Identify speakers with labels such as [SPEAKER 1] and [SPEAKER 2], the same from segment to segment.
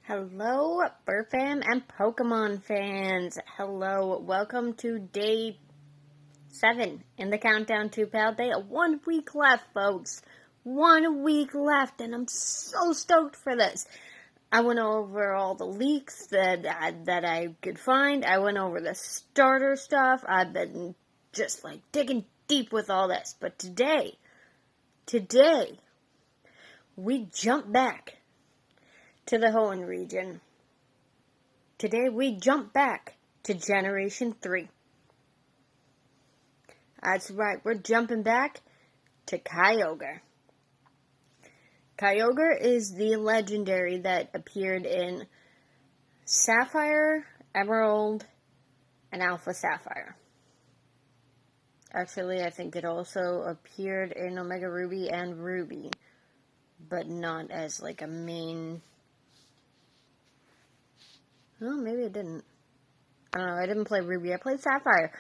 [SPEAKER 1] Hello, Burfam and Pokemon fans. Hello, welcome to day 7 in the countdown to Paldea. 1 week left, folks. 1 week left, and I'm so stoked for this. I went over all the leaks that I could find. I went over the starter stuff. I've been just digging deep with all this. But today, we jump back to the Hoenn region. Today we jump back to Generation 3. That's right, we're jumping back to Kyogre. Kyogre is the legendary that appeared in Sapphire, Emerald, and Alpha Sapphire. Actually, I think it also appeared in Omega Ruby and Ruby, but not as a main. Oh, maybe it didn't. I don't know. I didn't play Ruby. I played Sapphire.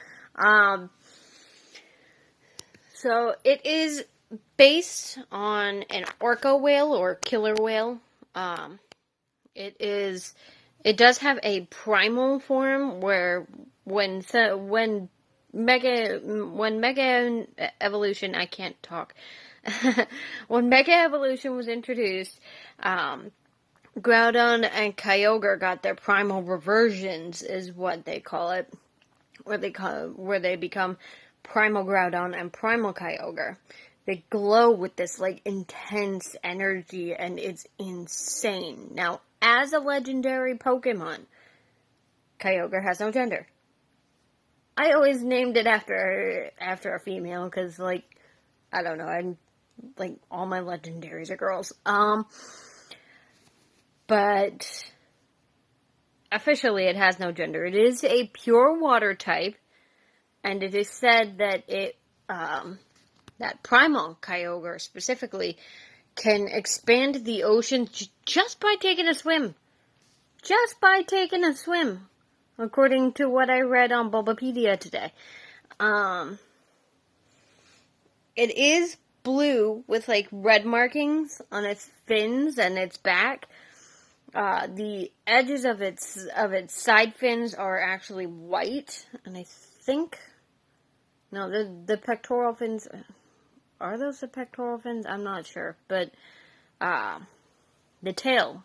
[SPEAKER 1] So it is based on an orca whale or killer whale. It does have a primal form where when Mega Evolution, I can't talk. When Mega Evolution was introduced, Groudon and Kyogre got their primal reversions, is what they call it, where they become Primal Groudon and Primal Kyogre. They glow with this intense energy, and it's insane. Now, as a legendary Pokemon, Kyogre has no gender. I always named it after a female because, I don't know, all my legendaries are girls. But officially it has no gender. It is a pure water type, and it is said that that Primal Kyogre specifically can expand the ocean just by taking a swim. Just by taking a swim, according to what I read on Bulbapedia today. It is blue with red markings on its fins and its back. The edges of its side fins are actually white, and I think the pectoral fins, are those the pectoral fins? I'm not sure, but the tail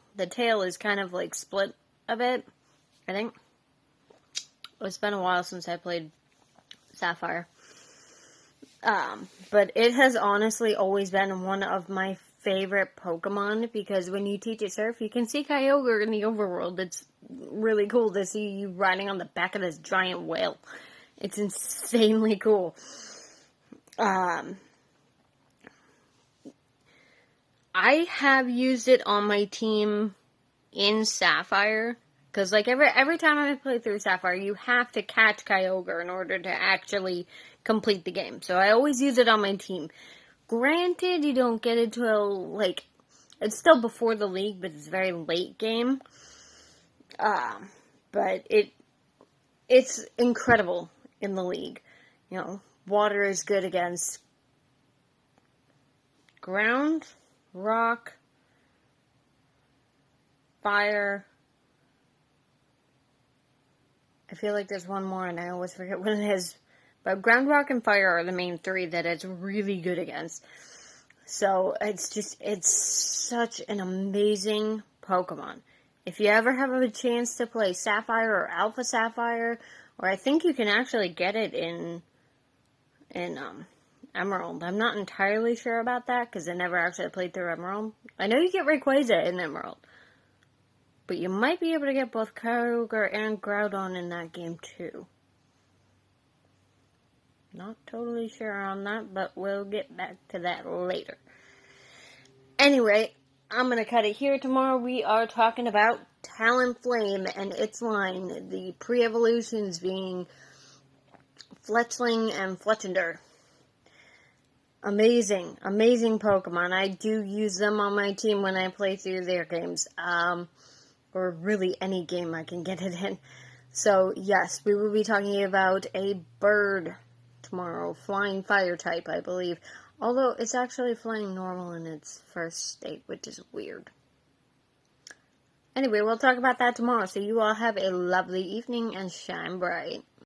[SPEAKER 1] is kind of split a bit, I think. It's been a while since I played Sapphire, but it has honestly always been one of my favorite Pokemon, because when you teach it surf, you can see Kyogre in the overworld. It's really cool to see you riding on the back of this giant whale. It's insanely cool. I have used it on my team in Sapphire, because every time I play through Sapphire, you have to catch Kyogre in order to actually complete the game. So I always use it on my team. Granted, you don't get it till, it's still before the league, but it's a very late game. But it's incredible in the league. Water is good against ground, rock, fire. I feel like there's one more, and I always forget what it is. But ground, rock, and fire are the main 3 that it's really good against. So it's such an amazing Pokemon. If you ever have a chance to play Sapphire or Alpha Sapphire, or I think you can actually get it in Emerald. I'm not entirely sure about that, because I never actually played through Emerald. I know you get Rayquaza in Emerald, but you might be able to get both Kyogre and Groudon in that game too. Not totally sure on that, but we'll get back to that later. Anyway, I'm going to cut it here. Tomorrow we are talking about Talonflame and its line, the pre-evolutions being Fletchling and Fletchinder. Amazing Pokemon. I do use them on my team when I play through their games. Or really any game I can get it in. So, yes, we will be talking about a bird tomorrow. Flying fire type, I believe. Although, it's actually flying normal in its first state, which is weird. Anyway, we'll talk about that tomorrow. So you all have a lovely evening and shine bright.